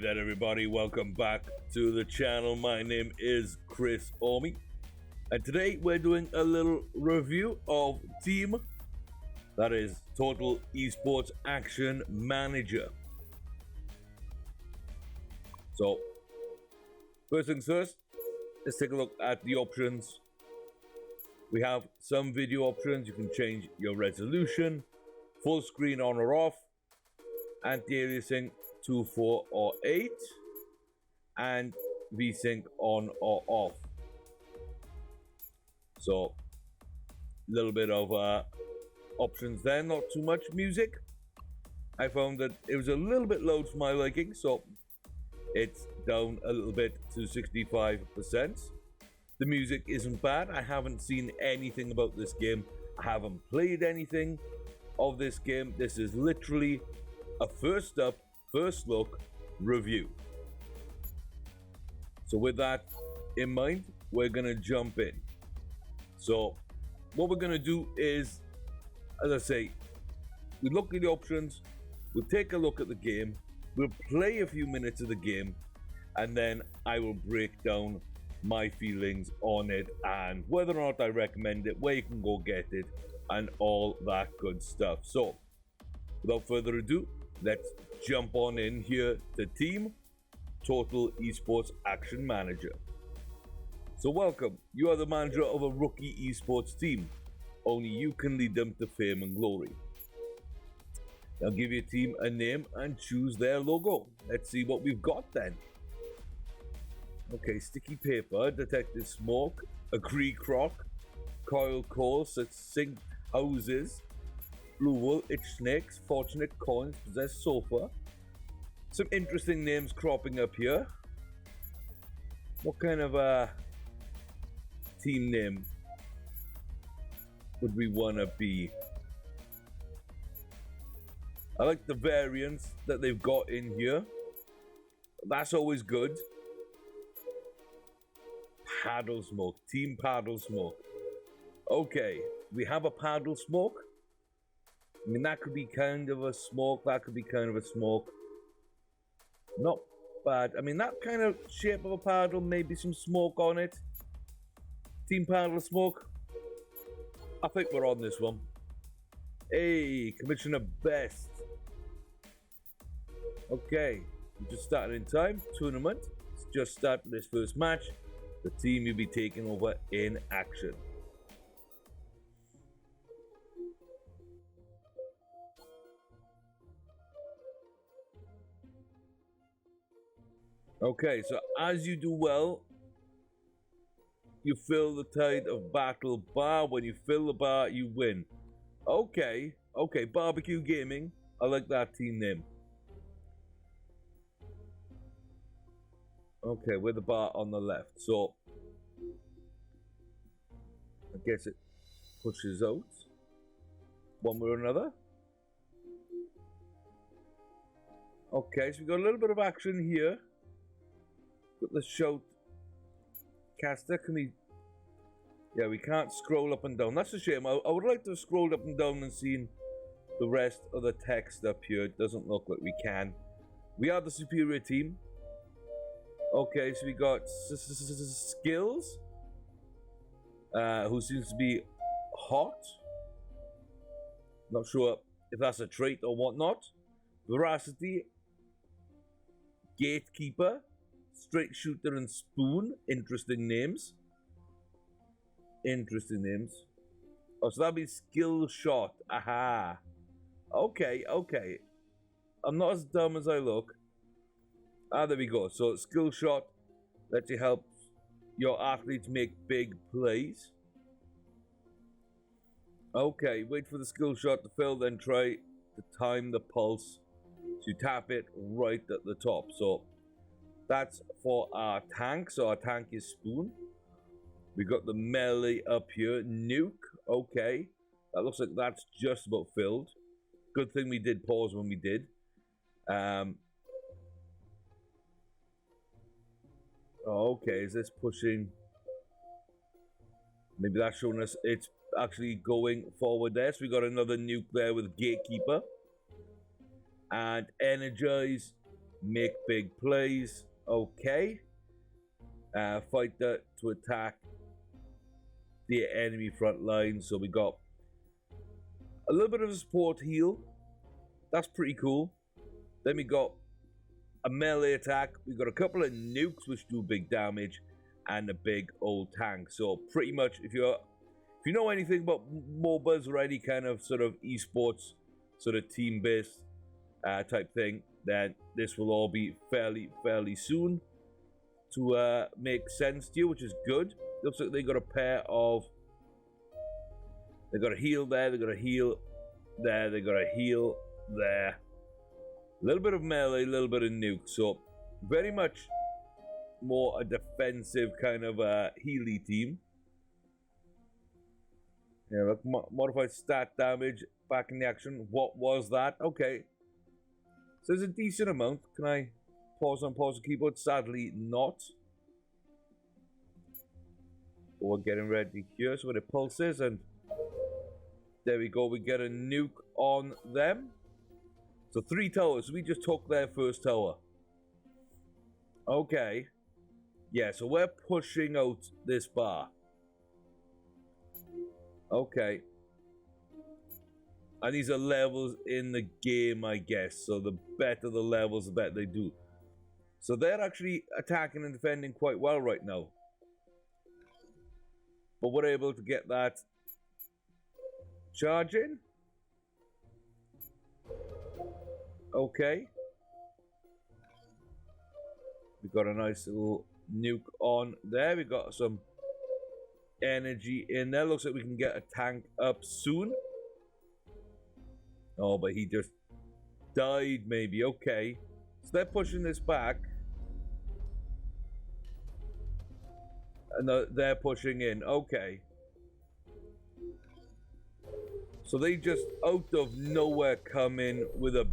there, everybody. Welcome back to the channel. My name is Chris Ormy, and today we're doing a little review of T.E.A.M, that is Total Esports Action Manager. So, first things first, let's take a look at the options. We have some video options. You can change your resolution, full screen on or off, anti-aliasing 2, 4, or 8, and VSync on or off. So, a little bit of options there, not too much music. I found that it was a little bit low to my liking, so it's down a little bit to 65%. The music isn't bad. I haven't seen anything about this game. I haven't played anything of this game. This is literally a first look review. So with that in mind, we're gonna jump in. So what we're gonna do is, as I say, we look at the options, we'll take a look at the game, we'll play a few minutes of the game, and then I will break down my feelings on it and whether or not I recommend it, where you can go get it, and all that good stuff. So without further ado, let's jump on in here to T.E.A.M, Total Esports Action Manager. So welcome. You are the manager of a rookie esports team. Only you can lead them to fame and glory. Now give your team a name and choose their logo. Let's see what we've got then. Okay, sticky paper, detected smoke, agree croc, coil coal, succinct houses, blue wool, itch snakes, fortunate coins, possessed sofa. Some interesting names cropping up here. What kind of a team name would we want to be? I like the variants that they've got in here. That's always good. Paddle smoke, team paddle smoke. Okay, we have a paddle smoke. I mean, that could be kind of a smoke, that could be kind of a smoke. Not bad. I mean, that kind of shape of a paddle, maybe some smoke on it. Team paddle smoke. I think we're on this one. Hey, Commissioner Best. Okay, we just started in time. Tournament. Let's just start this first match. The team will be taking over in action. Okay, so as you do well, you fill the tide of battle bar. When you fill the bar, you win. Okay, barbecue gaming. I like that team name. Okay, with the bar on the left. So, I guess it pushes out one way or another. Okay, so we got a little bit of action here. Got the shout caster. Can we? Yeah, we can't scroll up and down. That's a shame. I would like to have scrolled up and down and seen the rest of the text up here. It doesn't look like we can. We are the superior team. Okay, so we got Skills, who seems to be hot. Not sure if that's a trait or whatnot. Veracity, Gatekeeper, Straight Shooter, and Spoon. Interesting names. Interesting names. Oh, so that'll be Skill Shot. Aha. Okay. I'm not as dumb as I look. Ah, there we go. So Skill Shot lets you help your athletes make big plays. Okay, wait for the skill shot to fill, then try to time the pulse. So you tap it right at the top. So that's for our tank. So our tank is Spoon. We got the melee up here. Nuke. Okay. That looks like that's just about filled. Good thing we did pause when we did. Okay, is this pushing? Maybe that's showing us it's actually going forward there. So we got another nuke there with Gatekeeper. And Energize make big plays. Okay. Fighter to attack the enemy front line. So we got a little bit of a support heal. That's pretty cool. Then we got a melee attack. We got a couple of nukes which do big damage, and a big old tank. So pretty much, if you know anything about MOBAs or any kind of sort of esports, sort of team-based type thing, then this will all be fairly soon to make sense to you, which is good. Looks like they got a pair of. They got a heal there. They got a heal there. They got a heal there. A little bit of melee, a little bit of nuke. So very much more a defensive kind of healy team. Yeah, look, modified stat damage back in the action. What was that? Okay. So there's a decent amount. Can I pause the keyboard? Sadly not. But we're getting ready here. So when it pulses, and there we go. We get a nuke on them. So 3 towers. We just took their first tower. Okay. Yeah, so we're pushing out this bar. Okay. And these are levels in the game, I guess. So the better the levels, the better they do. So they're actually attacking and defending quite well right now. But we're able to get that charge in. Okay. We got a nice little nuke on there. We got some energy in there. Looks like we can get a tank up soon. Oh, but he just died maybe. Okay. So they're pushing this back. And they're pushing in. Okay. So they just out of nowhere come in with a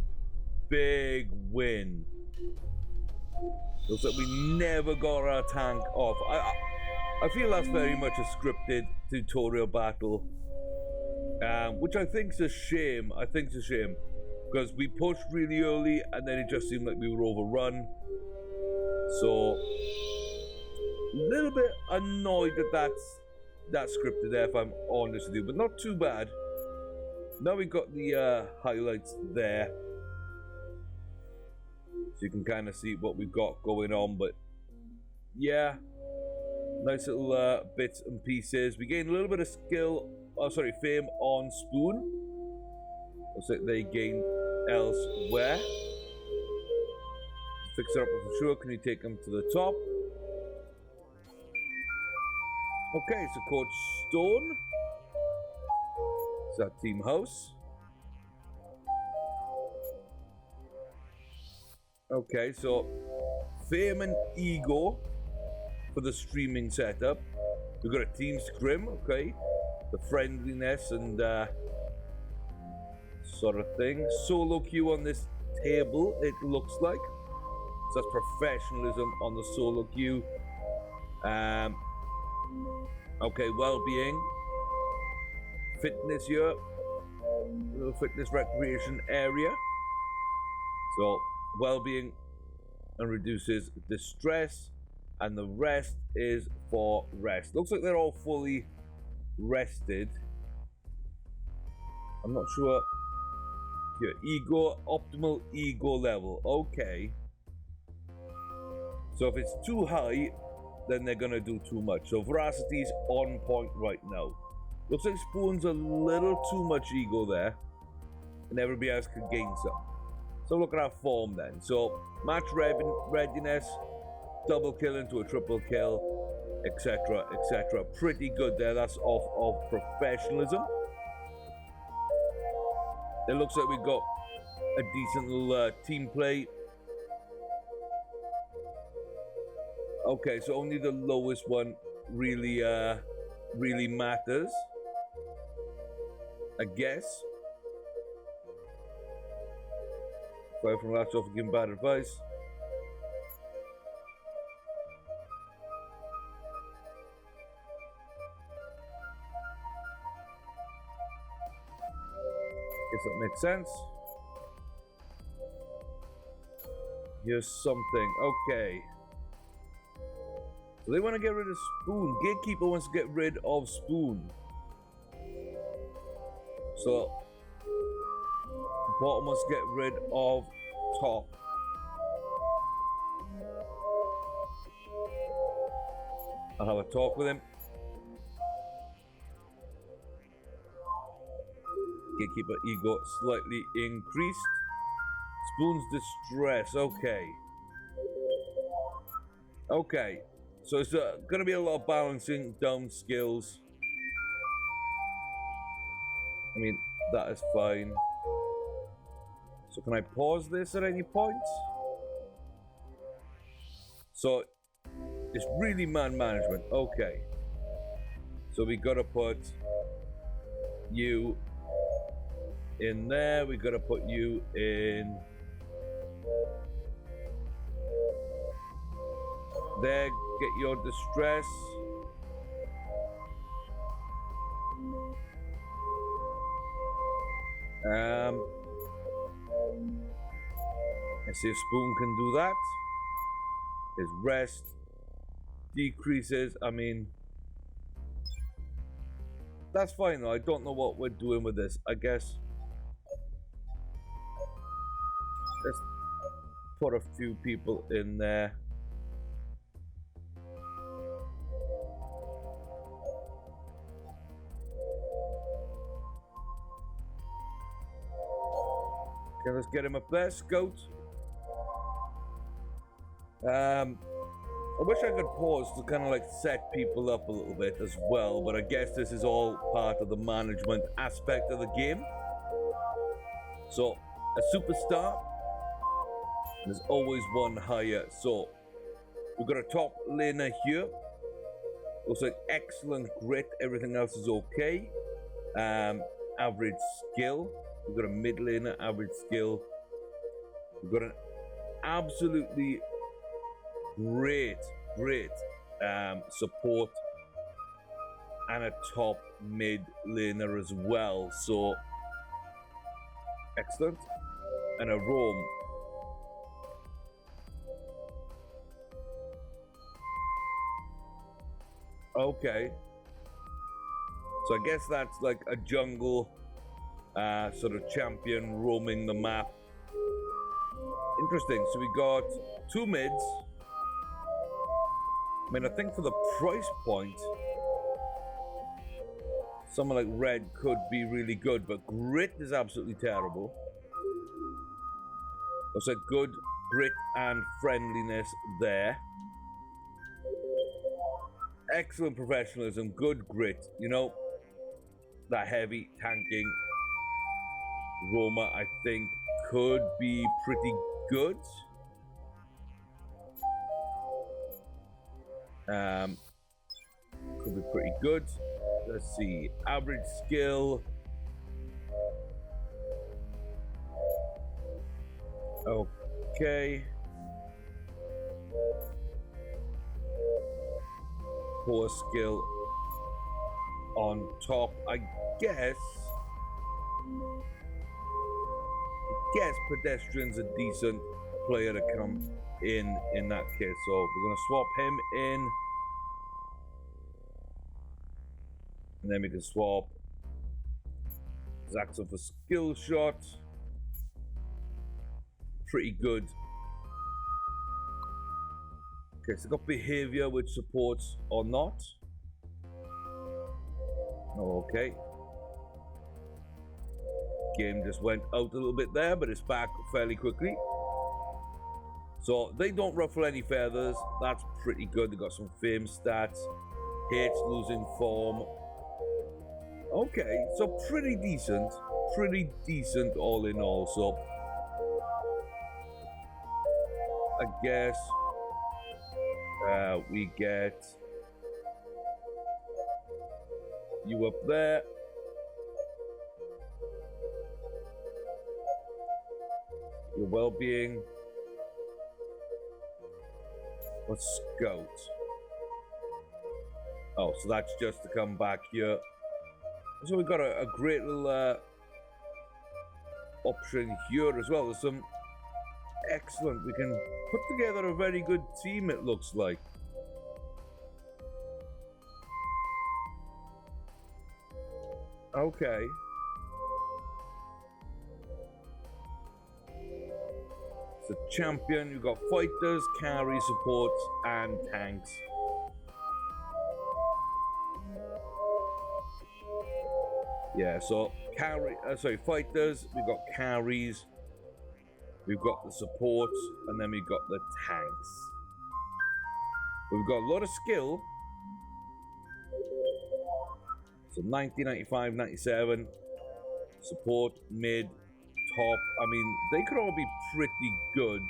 big win. Looks like we never got our tank off. I feel that's very much a scripted tutorial battle. Which I think is a shame. I think it's a shame. Because we pushed really early and then it just seemed like we were overrun. So a little bit annoyed that that's scripted there, if I'm honest with you. But not too bad. Now we've got the highlights there. So you can kind of see what we've got going on. But yeah, nice little bits and pieces. We gained a little bit of fame on Spoon. Looks like they gained elsewhere. Fix it up for sure. Can you take them to the top? Okay, so Coach Stone. Is that Team House? Okay, so Fame and Ego for the streaming setup. We've got a Team Scrim, okay. The friendliness and sort of thing. Solo queue on this table, it looks like. So that's professionalism on the solo queue. Okay, well-being. Fitness here. Little fitness recreation area. So, well-being and reduces distress. And the rest is for rest. Looks like they're all fully rested. I'm not sure. Here, ego, optimal ego level. Okay. So if it's too high, then they're gonna do too much. So Veracity's on point right now. Looks like Spoon's a little too much ego there, and everybody else could gain some. So look at our form then. So match readiness, double kill into a triple kill, etc., etc. Pretty good there. That's off of professionalism. It looks like we've got a decent little team play. Okay, so only the lowest one really matters, I guess. Fire from last off, giving bad advice. Guess that makes sense. Here's something. Okay. So they want to get rid of Spoon. Gatekeeper wants to get rid of Spoon. So Bottom wants to get rid of Top. I'll have a talk with him. Gatekeeper ego slightly increased. Spoon's distress. Okay. Okay. So it's going to be a lot of balancing down skills. I mean, that is fine. So can I pause this at any point? So it's really man management. Okay. So we got to put you in there. We got to put you in there. Get your distress. Let's see if Spoon can do that. His rest decreases. I mean, that's fine though. I don't know what we're doing with this. I guess let's put a few people in there. Okay, let's get him up there. Scout. I wish I could pause to kind of like set people up a little bit as well, but I guess this is all part of the management aspect of the game. So, a superstar, there's always one higher. So, we've got a top laner here. Looks like excellent grit, everything else is okay. Average skill. We've got a mid laner, average skill. We've got an absolutely great support and a top mid laner as well. So excellent. And a roam. Okay. So I guess that's like a jungle sort of champion roaming the map. Interesting. So we got two mids. I mean, I think for the price point, someone like Red could be really good, but Grit is absolutely terrible. Looks like good grit and friendliness there. Excellent professionalism, good grit. You know, that heavy tanking Roma, I think, could be pretty good. Could be pretty good. Let's see. Average skill. Okay. Poor skill on top. I guess Pedestrian's a decent player to come in that case. So we're gonna swap him in. And then we can swap Zaxxon for skill shot. Pretty good. Okay, so got behavior which supports or not. Oh, okay. Game just went out a little bit there, but it's back fairly quickly. So they don't ruffle any feathers. That's pretty good. They got some fame stats. Hates losing form. Okay, so pretty decent all in all. So I guess we get you up there. Your well-being. What's Scout? Oh, so that's just to come back here. So we've got a great little option here as well. There's some excellent. We can put together a very good team, it looks like. Okay. It's a champion. You've got fighters, carry, supports, and tanks. Yeah, so fighters, we've got carries, we've got the supports, and then we've got the tanks. We've got a lot of skill. So 90, 95, 97, support, mid, top. I mean, they could all be pretty good.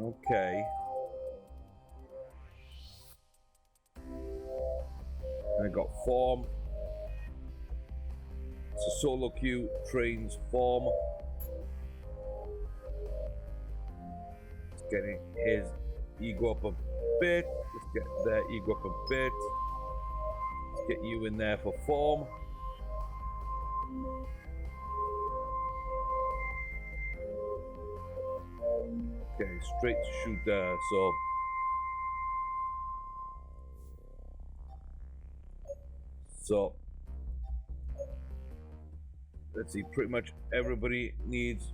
Okay. I got form. So solo queue trains form. Let's get his ego up a bit. Let's get their ego up a bit. Let's get you in there for form. Okay, straight shooter. So let's see, pretty much everybody needs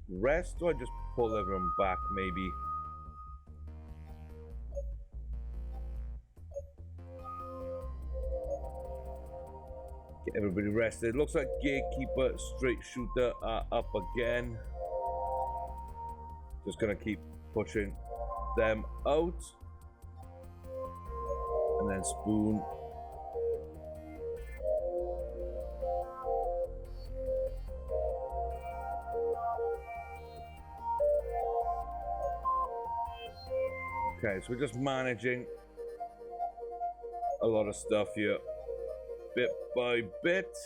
rest, or I just pull everyone back maybe. Get everybody rested. Looks like gatekeeper, straight shooter are up again. Just gonna keep pushing them out. And then spoon. Okay, so we're just managing a lot of stuff here, bit by bit.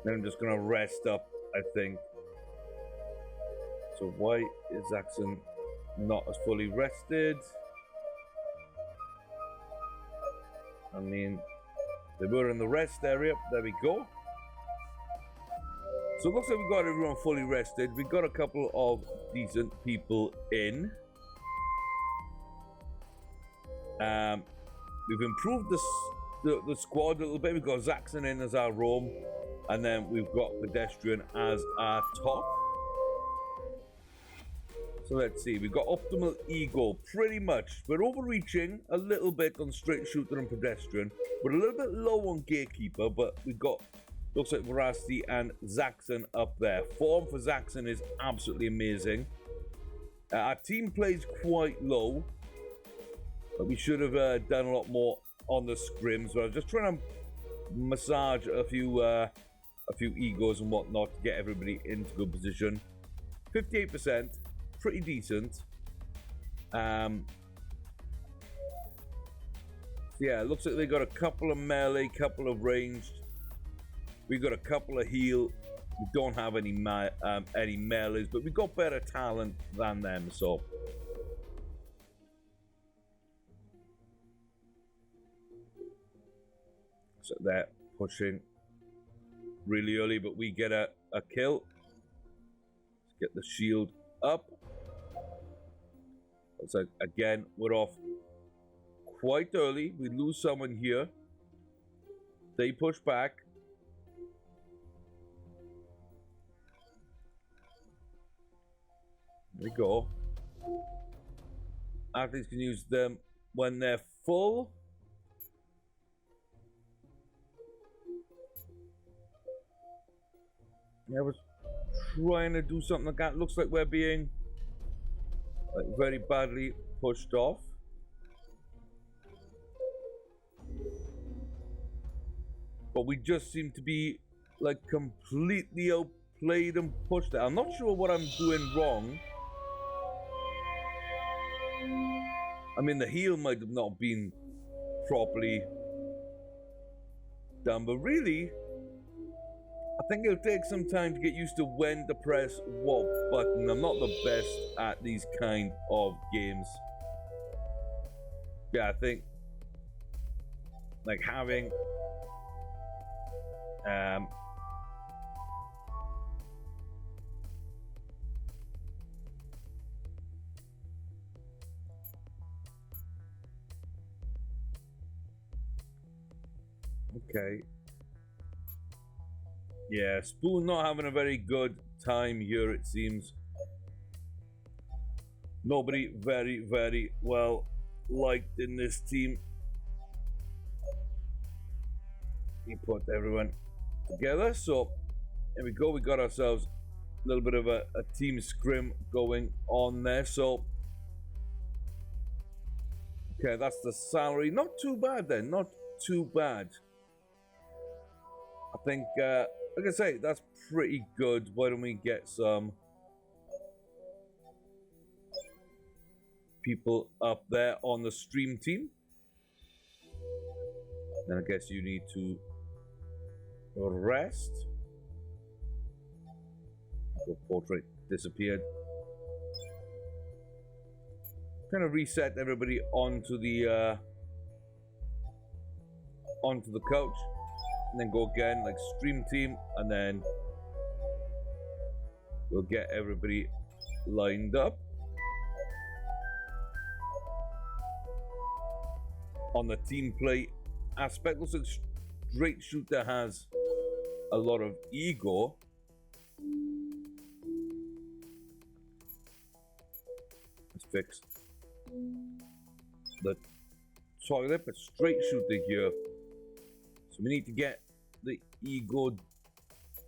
Then I'm just gonna rest up, I think. So why is Zaxxon not as fully rested? I mean, they were in the rest area. There we go. So it looks like we got everyone fully rested. We got a couple of decent people in. We've improved the squad a little bit. We've got Zaxxon in as our roam, and then we've got Pedestrian as our top. So let's see, we've got optimal ego, pretty much. We're overreaching a little bit on straight shooter and Pedestrian. We're a little bit low on gatekeeper, but we've got, looks like Veracity and Zaxxon up there. Form for Zaxxon is absolutely amazing. Our team plays quite low, but we should have done a lot more on the scrims. But I was just trying to massage a few egos and whatnot to get everybody into good position. 58%, pretty decent. Yeah, it looks like they got a couple of melee, couple of ranged. We got a couple of heal. We don't have any melees, but we got better talent than them. So they're pushing really early, but we get a kill. Let's get the shield up. Looks like again we're off quite early. We lose someone here. They push back. There we go. Athletes can use them when they're full. I was trying to do something like that. Looks like we're being very badly pushed off. But we just seem to be like completely outplayed and pushed there. I'm not sure what I'm doing wrong. I mean, the heal might have not been properly done, but really, I think it'll take some time to get used to when to press what button. I'm not the best at these kind of games. Yeah, I think like having Um, okay. Yeah, Spoon not having a very good time here, it seems. Nobody very, very well liked in this team. He put everyone together, so here we go. We got ourselves a little bit of a team scrim going on there. So, okay, that's the salary. Not too bad then, not too bad. I think, like I say, that's pretty good. Why don't we get some people up there on the stream team? Then I guess you need to rest. Your portrait disappeared. Kind of reset everybody onto the couch, and then go again like stream team, and then we'll get everybody lined up on the team play aspect. Looks like Straight Shooter has a lot of ego. Let's fix the toilet, but Straight Shooter here. So we need to get the ego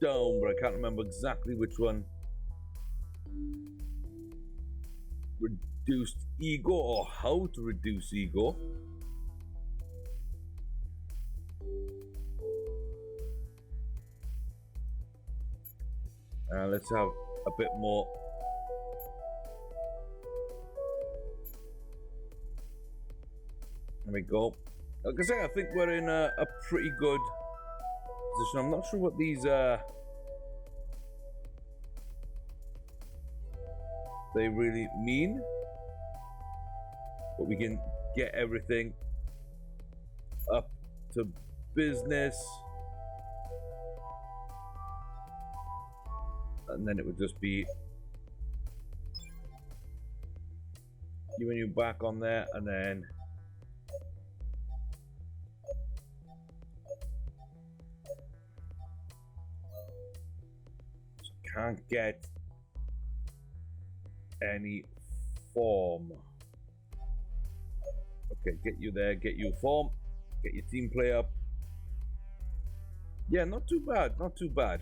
down, but I can't remember exactly which one. Reduced ego, or how to reduce ego. Let's have a bit more. There we go. Like I say, I think we're in a pretty good position. I'm not sure what these they really mean, but we can get everything up to business, and then it would just be you and you back on there, and then can't get any form. Okay, get you there, get you form, get your team play up. Yeah, not too bad, not too bad.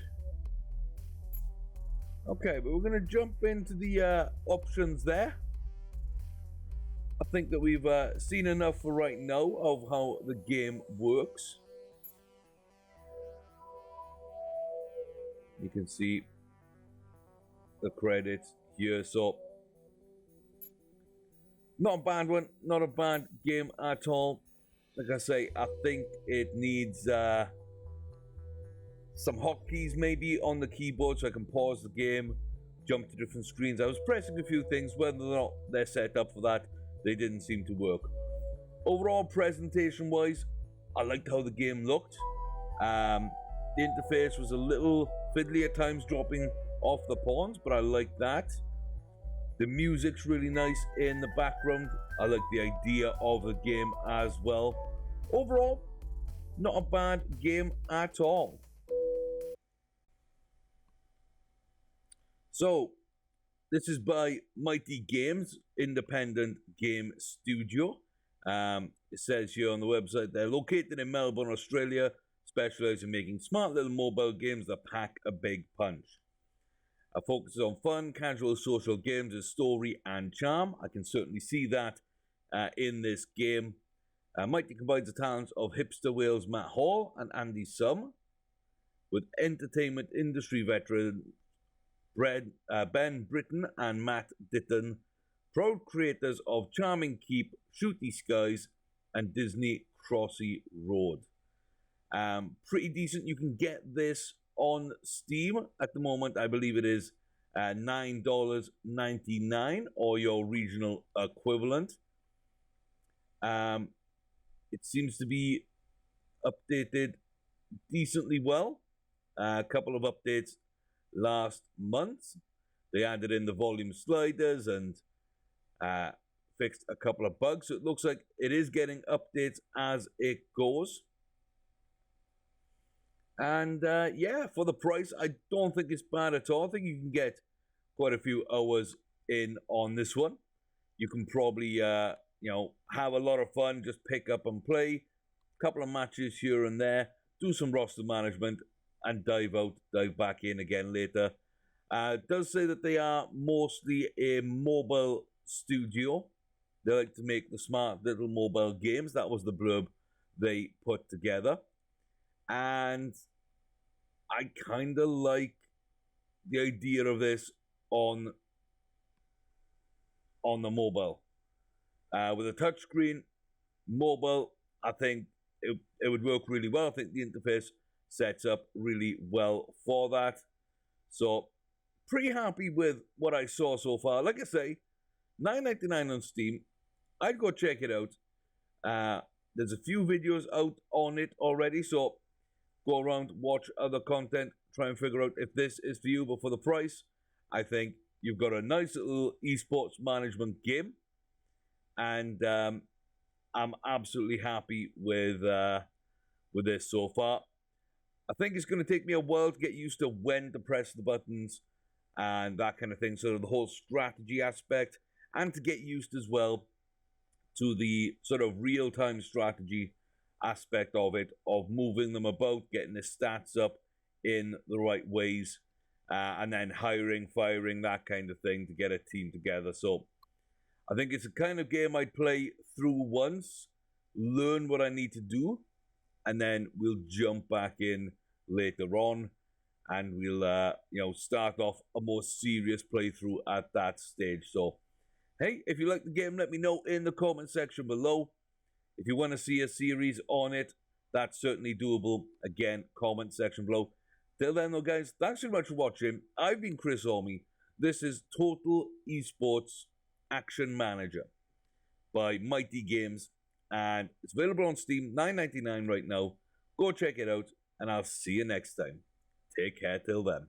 Okay, but we're gonna jump into the options there. I think that we've seen enough for right now of how the game works. You can see the credits here, so not a bad one, not a bad game at all. Like I say, I think it needs some hotkeys maybe on the keyboard so I can pause the game, jump to different screens. I was pressing a few things, whether or not they're set up for that, they didn't seem to work. Overall, presentation wise, I liked how the game looked. The interface was a little fiddly at times, dropping off the pawns, but I like that. The music's really nice in the background. I like the idea of the game as well. Overall, not a bad game at all. So, this is by Mighty Games, independent game studio. It says here on the website they're located in Melbourne, Australia, specialise in making smart little mobile games that pack a big punch. Our focus is on fun, casual, social games with story and charm. I can certainly see that in this game. Mighty combines the talents of hipster Wales Matt Hall and Andy Sum with entertainment industry veteran Ben Britton and Matt Ditton, proud creators of Charming Keep, Shooty Skies, and Disney Crossy Road. Pretty decent. You can get this on Steam at the moment. I believe it is $9.99 or your regional equivalent. It seems to be updated decently well. A couple of updates last month. They added in the volume sliders and fixed a couple of bugs. So it looks like it is getting updates as it goes. And yeah, for the price, I don't think it's bad at all. I think you can get quite a few hours in on this one. You can probably, have a lot of fun, just pick up and play. A couple of matches here and there, do some roster management, and dive back in again later. It does say that they are mostly a mobile studio. They like to make the smart little mobile games. That was the blurb they put together. And I kind of like the idea of this on the mobile. With a touchscreen, mobile, I think it would work really well. I think the interface sets up really well for that. So, pretty happy with what I saw so far. Like I say, $9.99 on Steam. I'd go check it out. There's a few videos out on it already, so go around, watch other content, try and figure out if this is for you. But for the price, I think you've got a nice little esports management game, and I'm absolutely happy with this so far. I think it's going to take me a while to get used to when to press the buttons and that kind of thing, sort of the whole strategy aspect, and to get used as well to the sort of real-time strategy aspect of it, of moving them about, getting the stats up in the right ways, and then hiring, firing, that kind of thing to get a team together. So I think it's a kind of game I'd play through once, learn what I need to do, and then we'll jump back in later on, and we'll start off a more serious playthrough at that stage. So hey, if you like the game, let me know in the comment section below. If you want to see a series on it, that's certainly doable. Again, comment section below. Till then though, guys, thanks so much for watching. I've been Chris Ormy. This is Total Esports Action Manager by Mighty Games, and it's available on Steam, $9.99 right now. Go check it out, and I'll see you next time. Take care till then.